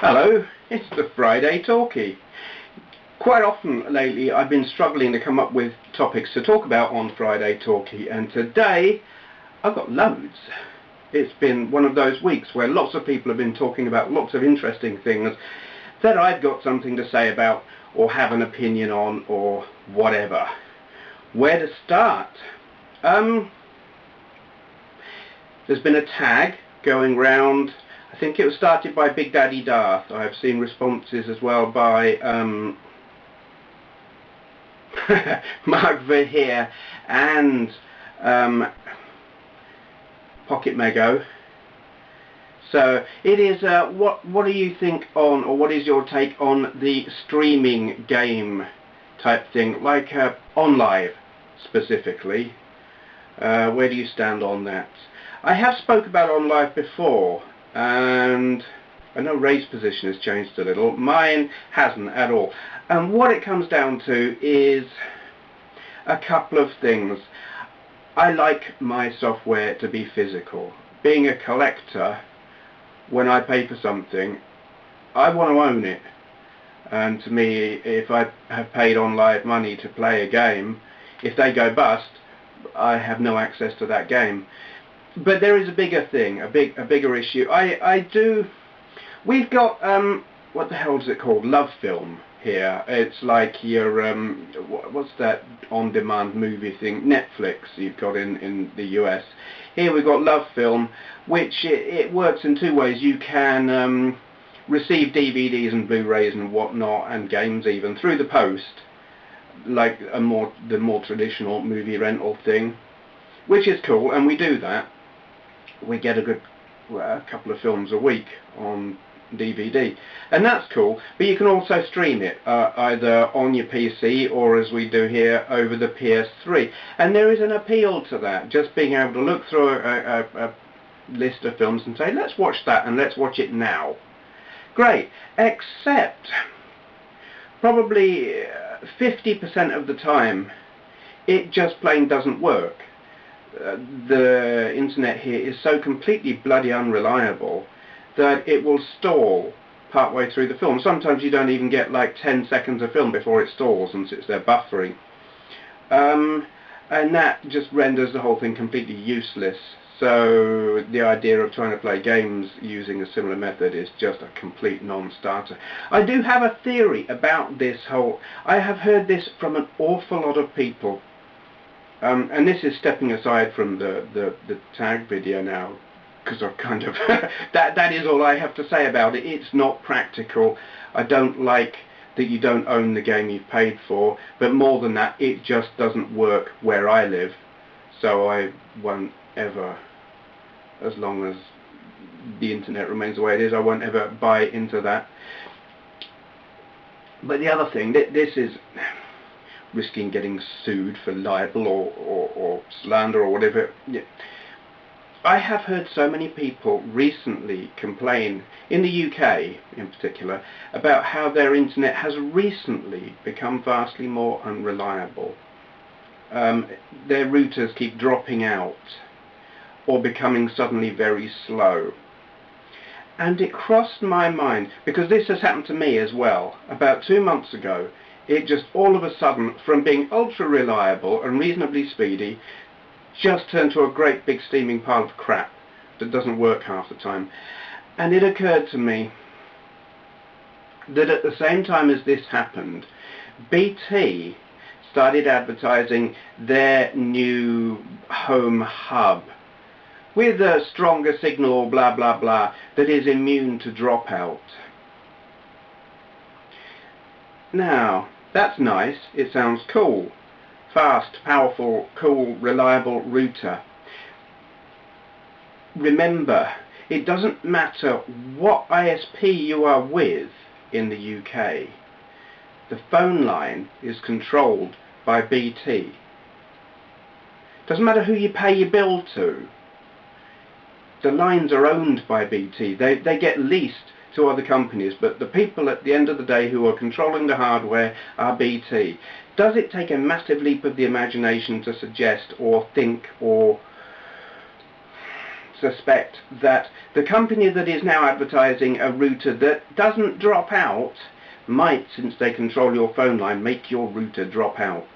Hello, it's the Friday Talkie. Quite often lately I've been struggling to come up with topics to talk about on Friday Talkie, and today I've got loads. It's been one of those weeks where lots of people have been talking about lots of interesting things that I've got something to say about or have an opinion on or whatever. Where to start? There's been a tag going round. I think it was started by BigDaddyDarth. I've seen responses as well by markvergeer and PocketMego. So it is. What do you think on, or what is your take on the streaming game type thing, like OnLive specifically? Where do you stand on that? I have spoke about OnLive before, and I know Ray's position has changed a little. Mine hasn't at all. And what it comes down to is a couple of things. I like my software to be physical. Being a collector, when I pay for something, I want to own it. And to me, if I have paid OnLive money to play a game, if they go bust, I have no access to that game. But there is a bigger thing, a bigger issue. We've got what the hell is it called? Love Film here. It's like your what's that on-demand movie thing? Netflix. You've got in the US. Here we've got Love Film, which it works in two ways. You can receive DVDs and Blu-rays and whatnot, and games even through the post, like the more traditional movie rental thing, which is cool, and we do that. We get a couple of films a week on DVD, and that's cool. But you can also stream it either on your PC or, as we do here, over the PS3. And there is an appeal to that, just being able to look through a list of films and say, let's watch that, and let's watch it now. Great, except probably 50% of the time it just plain doesn't work. The internet here is so completely bloody unreliable that it will stall partway through the film. Sometimes you don't even get like 10 seconds of film before it stalls and sits there buffering. And that just renders the whole thing completely useless. So the idea of trying to play games using a similar method is just a complete non-starter. I do have a theory about this whole... I have heard this from an awful lot of people. And this is stepping aside from the tag video now, because I've kind of that is all I have to say about it. It's not practical. I don't like that you don't own the game you've paid for, but more than that, it just doesn't work where I live. So I won't ever, as long as the internet remains the way it is, I won't ever buy into that. But the other thing, this is risking getting sued for libel or slander or whatever. Yeah. I have heard so many people recently complain, in the UK in particular, about how their internet has recently become vastly more unreliable. Their routers keep dropping out or becoming suddenly very slow. And it crossed my mind, because this has happened to me as well. About 2 months ago, it just all of a sudden, from being ultra reliable and reasonably speedy, just turned to a great big steaming pile of crap that doesn't work half the time. And it occurred to me that at the same time as this happened, BT started advertising their new home hub with a stronger signal, blah blah blah, that is immune to dropout. Now, that's nice, it sounds cool. Fast, powerful, cool, reliable router. Remember, it doesn't matter what ISP you are with in the UK. The phone line is controlled by BT. Doesn't matter who you pay your bill to. The lines are owned by BT. They get leased to other companies, but the people at the end of the day who are controlling the hardware are BT. Does it take a massive leap of the imagination to suggest or think or suspect that the company that is now advertising a router that doesn't drop out might, since they control your phone line, make your router drop out.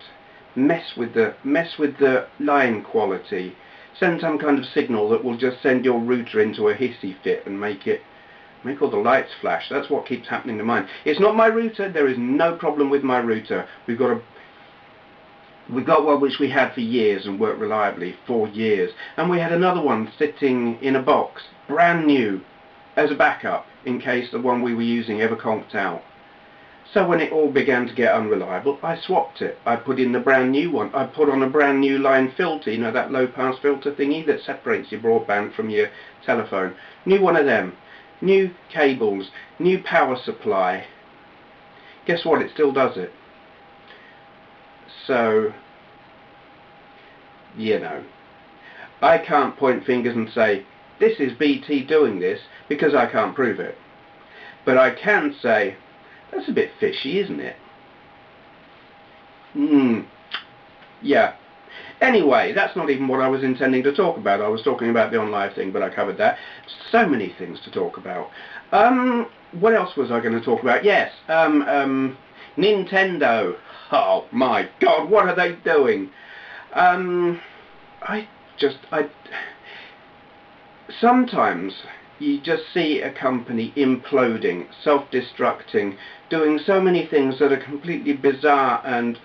Mess with the line quality. Send some kind of signal that will just send your router into a hissy fit and make all the lights flash. That's what keeps happening to mine. It's not my router. There is no problem with my router. We've got one which we had for years and worked reliably for years, and we had another one sitting in a box, brand new, as a backup in case the one we were using ever conked out. So when it all began to get unreliable, I swapped it. I put in the brand new one. I put on a brand new line filter, you know, that low pass filter thingy that separates your broadband from your telephone. New one of them. New cables, new power supply. Guess what? It still does it. So, you know, I can't point fingers and say, this is BT doing this, because I can't prove it. But I can say, that's a bit fishy, isn't it? Yeah. Anyway, that's not even what I was intending to talk about. I was talking about the OnLive thing, but I covered that. So many things to talk about. What else was I going to talk about? Yes, Nintendo. Oh my God, what are they doing? Sometimes you just see a company imploding, self-destructing, doing so many things that are completely bizarre and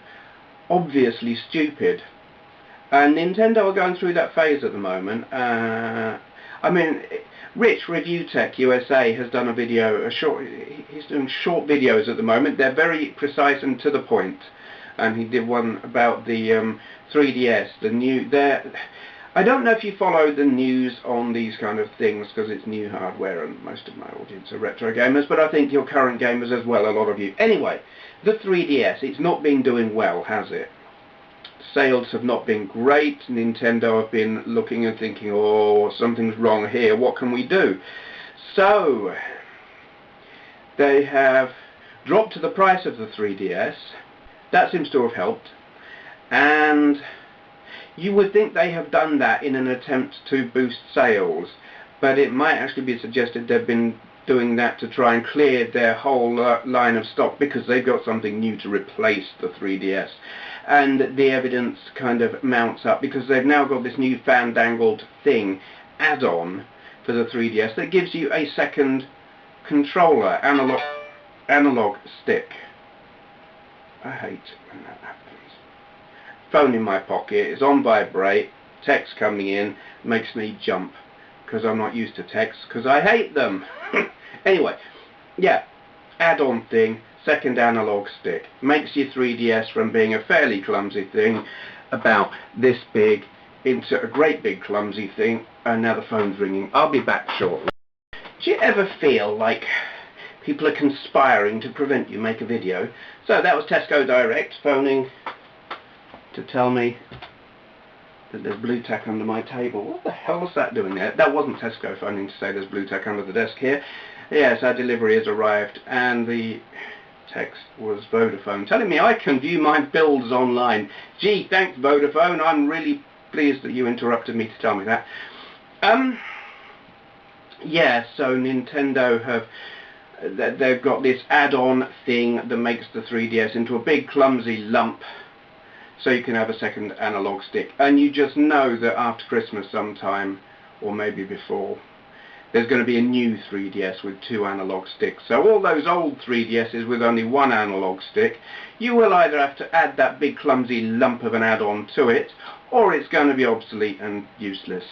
obviously stupid. And Nintendo are going through that phase at the moment. I mean, Rich, ReviewTechUSA, has done a video, he's doing short videos at the moment. They're very precise and to the point. And he did one about the 3DS, I don't know if you follow the news on these kind of things, because it's new hardware and most of my audience are retro gamers, but I think your current gamers as well, a lot of you. Anyway, the 3DS, it's not been doing well, has it? Sales have not been great. Nintendo have been looking and thinking, oh, something's wrong here, what can we do? So, they have dropped the price of the 3DS. That seems to have helped. And you would think they have done that in an attempt to boost sales, but it might actually be suggested they've been doing that to try and clear their whole line of stock, because they've got something new to replace the 3DS. And the evidence kind of mounts up, because they've now got this new fandangled thing, add-on for the 3DS, that gives you a second controller, analog stick. I hate when that happens. Phone in my pocket, it's on vibrate, text coming in, makes me jump, because I'm not used to text, because I hate them. Anyway, yeah, add-on thing, second analog stick, makes your 3DS from being a fairly clumsy thing about this big into a great big clumsy thing, and now the phone's ringing. I'll be back shortly. Do you ever feel like people are conspiring to prevent you make a video? So that was Tesco Direct phoning to tell me that there's blue tack under my table. What the hell was that doing there? That wasn't Tesco phoning to say there's blue tack under the desk here. Yes, our delivery has arrived, and the text was Vodafone telling me I can view my bills online. Gee, thanks Vodafone, I'm really pleased that you interrupted me to tell me that. Yeah, so Nintendo they've got this add-on thing that makes the 3DS into a big clumsy lump, so you can have a second analog stick. And you just know that after Christmas sometime, or maybe before, there's going to be a new 3DS with 2 analog sticks. So all those old 3DSs with only 1 analog stick, you will either have to add that big clumsy lump of an add-on to it, or it's going to be obsolete and useless.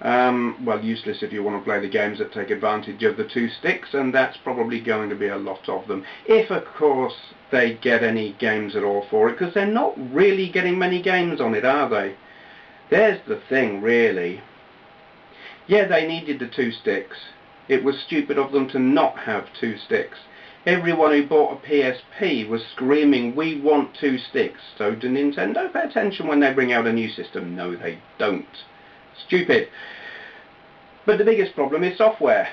Well, useless if you want to play the games that take advantage of the 2 sticks, and that's probably going to be a lot of them. If, of course, they get any games at all for it, because they're not really getting many games on it, are they? There's the thing, really. Yeah, they needed the 2 sticks. It was stupid of them to not have 2 sticks. Everyone who bought a PSP was screaming, we want 2 sticks. So do Nintendo pay attention when they bring out a new system? No, they don't. Stupid. But the biggest problem is software.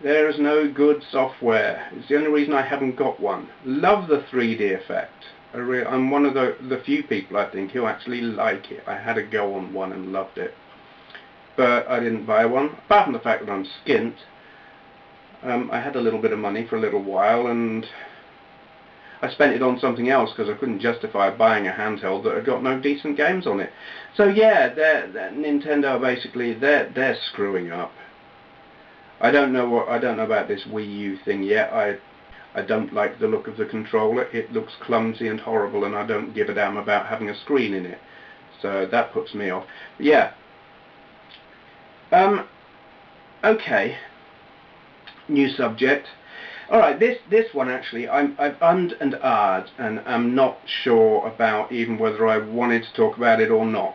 There is no good software. It's the only reason I haven't got one. Love the 3D effect. I'm one of the few people, I think, who actually like it. I had a go on one and loved it. but I didn't buy one, apart from the fact that I'm skint. I had a little bit of money for a little while, and I spent it on something else because I couldn't justify buying a handheld that had got no decent games on it. So yeah, Nintendo basically they're screwing up. I don't know about this Wii U thing yet. I don't like the look of the controller. It looks clumsy and horrible, and I don't give a damn about having a screen in it. So that puts me off. But yeah. Okay. New subject. Alright, this one actually, I've ummed and ahed, and I'm not sure about even whether I wanted to talk about it or not.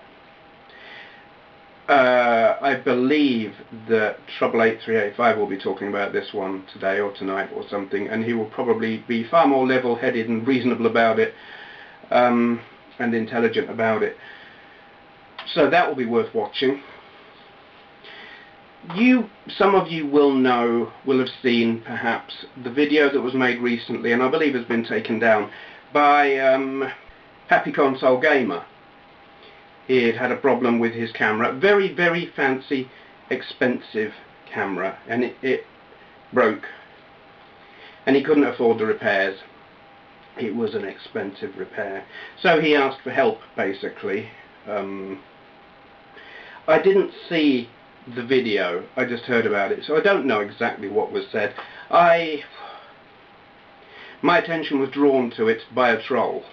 I believe that Trouble8385 will be talking about this one today or tonight or something, and he will probably be far more level-headed and reasonable about it, and intelligent about it. So that will be worth watching. Some of you will have seen perhaps the video that was made recently, and I believe has been taken down by Happy Console Gamer. He had a problem with his camera, very, very fancy, expensive camera, and it broke, and he couldn't afford the repairs. It was an expensive repair, so he asked for help, basically. I didn't see the video, I just heard about it, so I don't know exactly what was said. My attention was drawn to it by a troll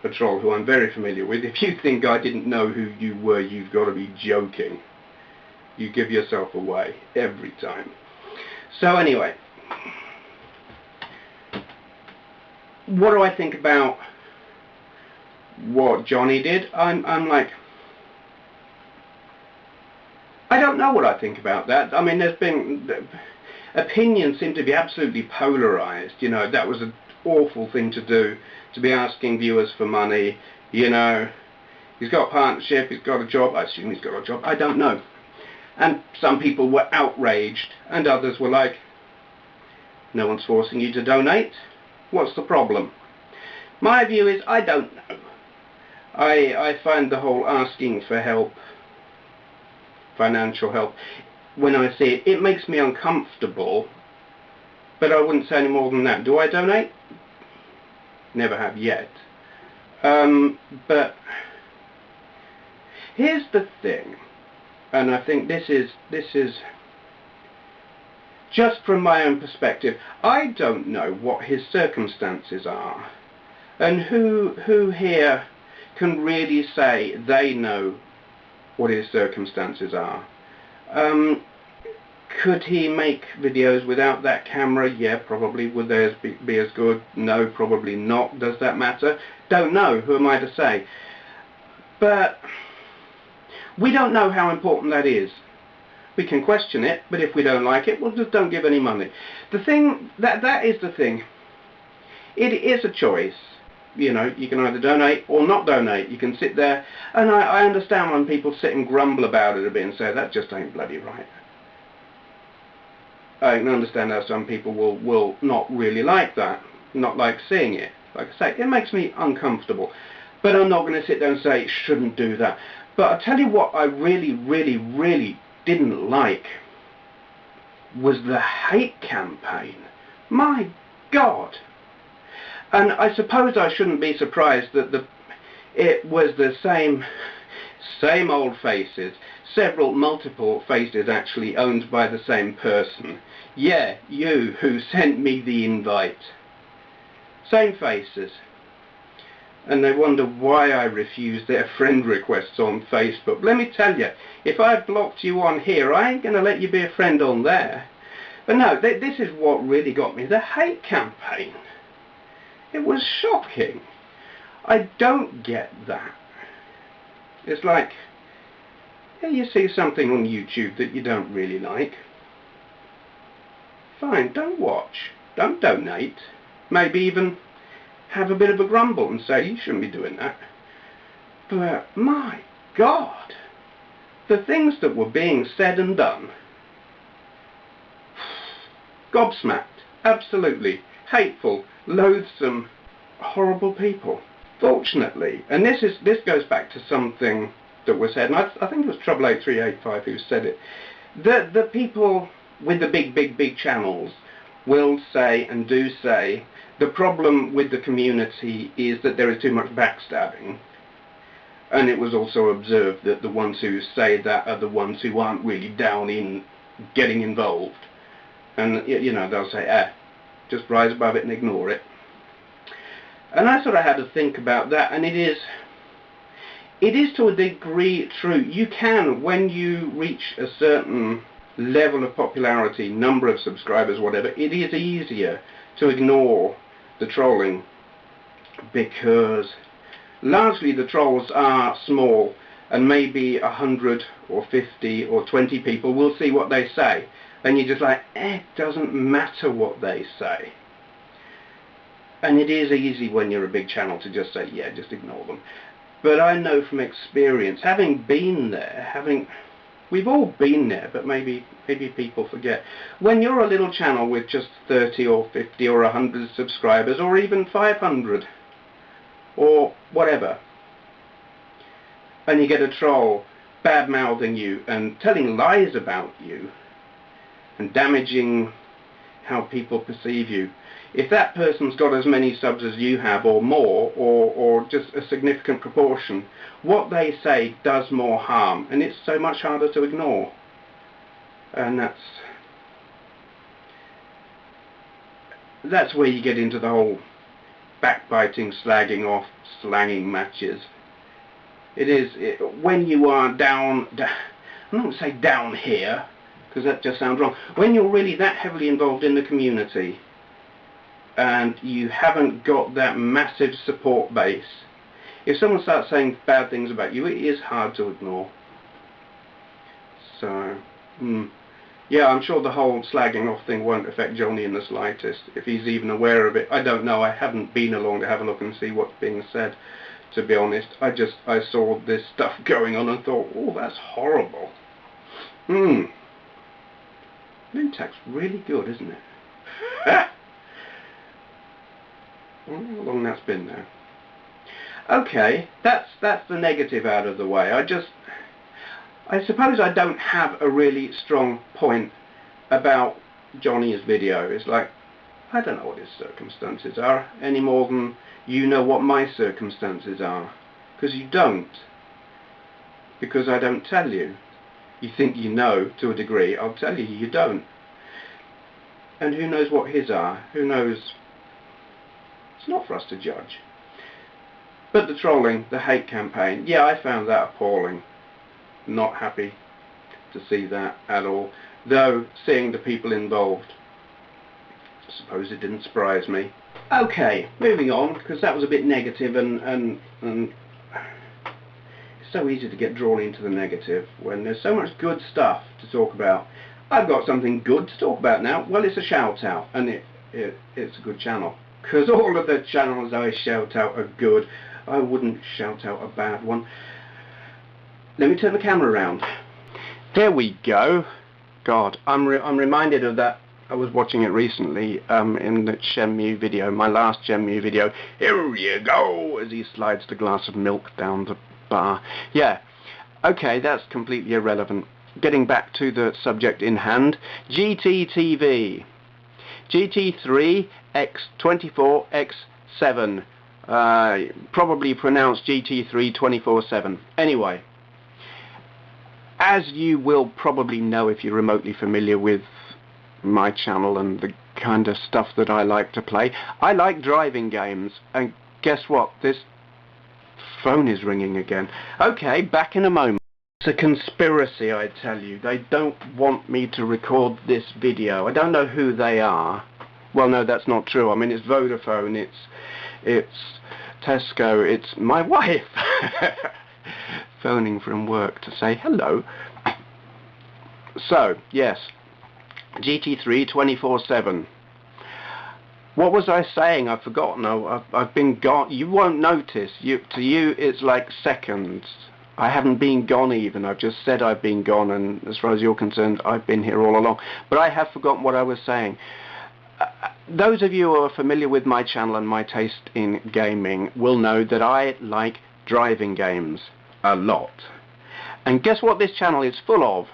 who I'm very familiar with. If you think I didn't know who you were, you've got to be joking. You give yourself away every time. So anyway, what do I think about what Johnny did? I'm like, I don't know what I think about that. I mean, there's been opinions seem to be absolutely polarized. You know, that was an awful thing to do, to be asking viewers for money. You know, he's got a partnership, he's got a job. I assume he's got a job. I don't know. And some people were outraged, and others were like, no one's forcing you to donate. What's the problem? My view is, I don't know. I find the whole asking for help, financial help, when I see it, it makes me uncomfortable, but I wouldn't say any more than that. Do I donate? Never have yet. But here's the thing, and I think this is just from my own perspective. I don't know what his circumstances are, and who here can really say they know what his circumstances are. Could he make videos without that camera? Yeah, probably. Would theirs be as good? No, probably not. Does that matter? Don't know. Who am I to say? But we don't know how important that is. We can question it, but if we don't like it, well, just don't give any money. The thing, that is the thing. It is a choice. You know, you can either donate or not donate. You can sit there, and I understand when people sit and grumble about it a bit and say, that just ain't bloody right. I can understand how some people will not really like that, not like seeing it. Like I say, it makes me uncomfortable. But I'm not going to sit there and say, shouldn't do that. But I'll tell you what I really, really, really didn't like was the hate campaign. My God. And I suppose I shouldn't be surprised that it was the same old faces, multiple faces actually owned by the same person. Yeah, you who sent me the invite. Same faces. And they wonder why I refuse their friend requests on Facebook. Let me tell you, if I've blocked you on here, I ain't going to let you be a friend on there. But no, this is what really got me, the hate campaign. It was shocking. I don't get that. It's like, yeah, you see something on YouTube that you don't really like. Fine, don't watch. Don't donate. Maybe even have a bit of a grumble and say, you shouldn't be doing that. But, my God, the things that were being said and done. Gobsmacked. Absolutely. Hateful. Loathsome, horrible people. Fortunately, and this goes back to something that was said, and I think it was Trouble8385 who said it. The people with the big channels will say and do say the problem with the community is that there is too much backstabbing. And it was also observed that the ones who say that are the ones who aren't really down in getting involved. And, you know, they'll say, just rise above it and ignore it. And I sort of had to think about that, and it is to a degree true. You can, when you reach a certain level of popularity, number of subscribers, whatever, it is easier to ignore the trolling, because largely the trolls are small, and maybe 100 or 50 or 20 people will see what they say, and you're just like, it doesn't matter what they say. And it is easy when you're a big channel to just say, yeah, just ignore them. But I know from experience, having been there, we've all been there, but maybe people forget. When you're a little channel with just 30 or 50 or 100 subscribers, or even 500, or whatever, and you get a troll bad-mouthing you and telling lies about you and damaging how people perceive you, if that person's got as many subs as you have or more, or just a significant proportion, what they say does more harm, and it's so much harder to ignore. And that's where you get into the whole backbiting, slagging off, slanging matches. When you are down, I'm not going to say down here, because that just sounds wrong. When you're really that heavily involved in the community, and you haven't got that massive support base, if someone starts saying bad things about you, it is hard to ignore. So, yeah, I'm sure the whole slagging off thing won't affect Johnny in the slightest, if he's even aware of it. I don't know, I haven't been along to have a look and see what's being said, to be honest. I saw this stuff going on and thought, oh, that's horrible. Blu-tack's really good, isn't it? I wonder how long that's been now. Okay, that's the negative out of the way. I suppose I don't have a really strong point about Johnny's video. It's like, I don't know what his circumstances are any more than you know what my circumstances are. Because you don't. Because I don't tell you. You think you know to a degree. I'll tell you, you don't. And who knows what his are? Who knows? It's not for us to judge. But the trolling, the hate campaign, yeah, I found that appalling. Not happy to see that at all. Though, seeing the people involved, I suppose it didn't surprise me. Okay, moving on, because that was a bit negative, and it's so easy to get drawn into the negative when there's so much good stuff to talk about. I've got something good to talk about now. Well, it's a shout out, and it's a good channel. Because all of the channels I shout out are good. I wouldn't shout out a bad one. Let me turn the camera around. There we go. God, I'm reminded of that. I was watching it recently in the Shenmue video, my last Shenmue video. Here you go, as he slides the glass of milk down the bar. Yeah, okay, that's completely irrelevant. Getting back to the subject in hand, GTTV. GT3 X24 X7. Probably pronounced GT3 24/7. Anyway, as you will probably know if you're remotely familiar with my channel and the kind of stuff that I like to play, I like driving games, and guess what? This phone is ringing again. Okay, back in a moment. It's a conspiracy, I tell you. They don't want me to record this video. I don't know who they are. Well, no, that's not true. I mean, it's Vodafone, it's Tesco, it's my wife phoning from work to say hello. So, yes, GT3 24/7. What was I saying? I've forgotten. I've been gone. You won't notice. To you, it's like seconds. I haven't been gone even. I've just said I've been gone, and as far as you're concerned, I've been here all along. But I have forgotten what I was saying. Those of you who are familiar with my channel and my taste in gaming will know that I like driving games a lot. And guess what this channel is full of?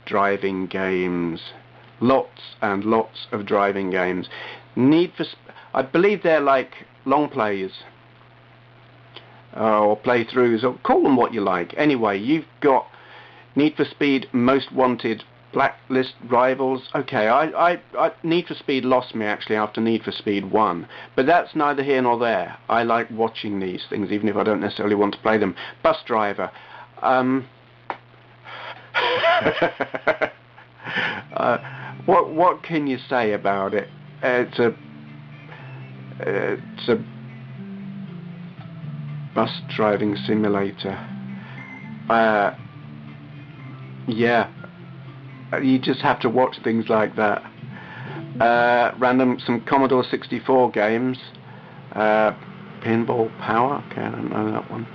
Driving games. Lots and lots of driving games. I believe they're like long plays or playthroughs, or call them what you like. Anyway, you've got Need for Speed Most Wanted, Blacklist Rivals. Okay, I Need for Speed lost me actually after Need for Speed 1, but that's neither here nor there. I like watching these things even if I don't necessarily want to play them. Bus Driver. What can you say about it? It's a bus driving simulator. Yeah, you just have to watch things like that. Some Commodore 64 games. Pinball Power. Okay, I don't know that one.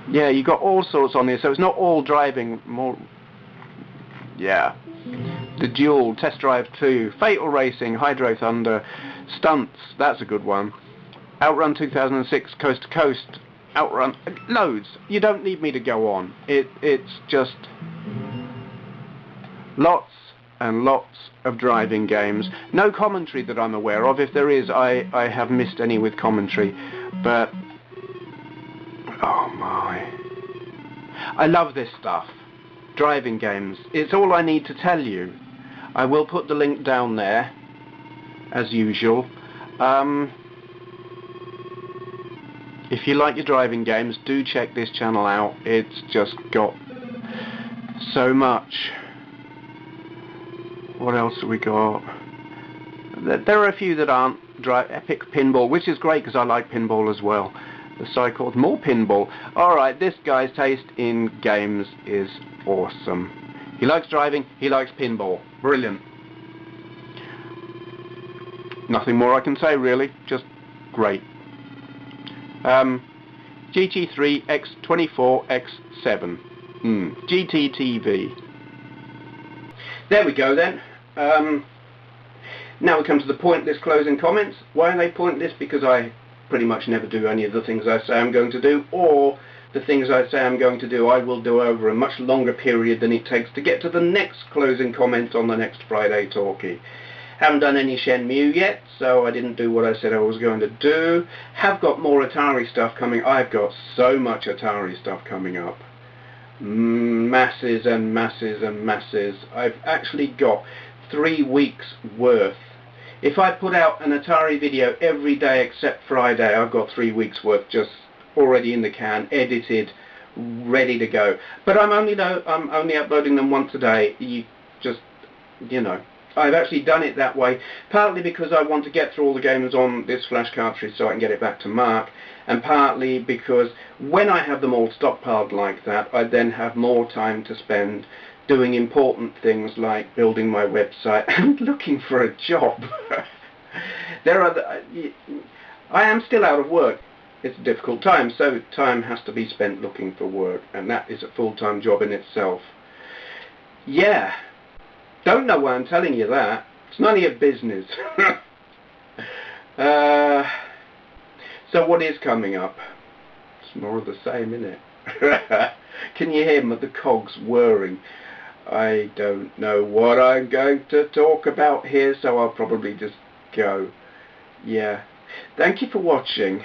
Yeah, you got all sorts on here, so it's not all driving. More. Yeah. The Duel, Test Drive 2, Fatal Racing, Hydro Thunder, Stunts. That's a good one. Outrun 2006, Coast to Coast, Outrun, loads. You don't need me to go on. It's just lots and lots of driving games. No commentary that I'm aware of. If there is, I have missed any with commentary. But, oh my. I love this stuff. Driving games. It's all I need to tell you. I will put the link down there, as usual. If you like your driving games, do check this channel out. It's just got so much. What else have we got? There are a few that aren't. Epic Pinball, which is great because I like pinball as well. The cycle, more pinball. Alright, this guy's taste in games is awesome. He likes driving, he likes pinball. Brilliant. Nothing more I can say really, just great. GT3 X24 X7. GTTV. There we go then. Now we come to the pointless closing comments. Why are they pointless? Because I pretty much never do any of the things I say I'm going to do, or the things I say I'm going to do I will do over a much longer period than it takes to get to the next closing comment on the next Friday Talkie. Haven't done any Shenmue yet, so I didn't do what I said I was going to do. Have got more Atari stuff coming. I've got so much Atari stuff coming up. Masses and masses and masses. I've actually got 3 weeks worth. If I put out an Atari video every day except Friday, I've got 3 weeks worth just already in the can, edited, ready to go. But I'm only uploading them once a day. You know. I've actually done it that way, partly because I want to get through all the games on this flash cartridge so I can get it back to Mark, and partly because when I have them all stockpiled like that, I then have more time to spend doing important things like building my website and looking for a job. I am still out of work. It's a difficult time, so time has to be spent looking for work, and that is a full-time job in itself. Yeah. Don't know why I'm telling you that. It's none of your business. So what is coming up? It's more of the same, isn't it? Can you hear the cogs whirring? I don't know what I'm going to talk about here, so I'll probably just go. Yeah. Thank you for watching.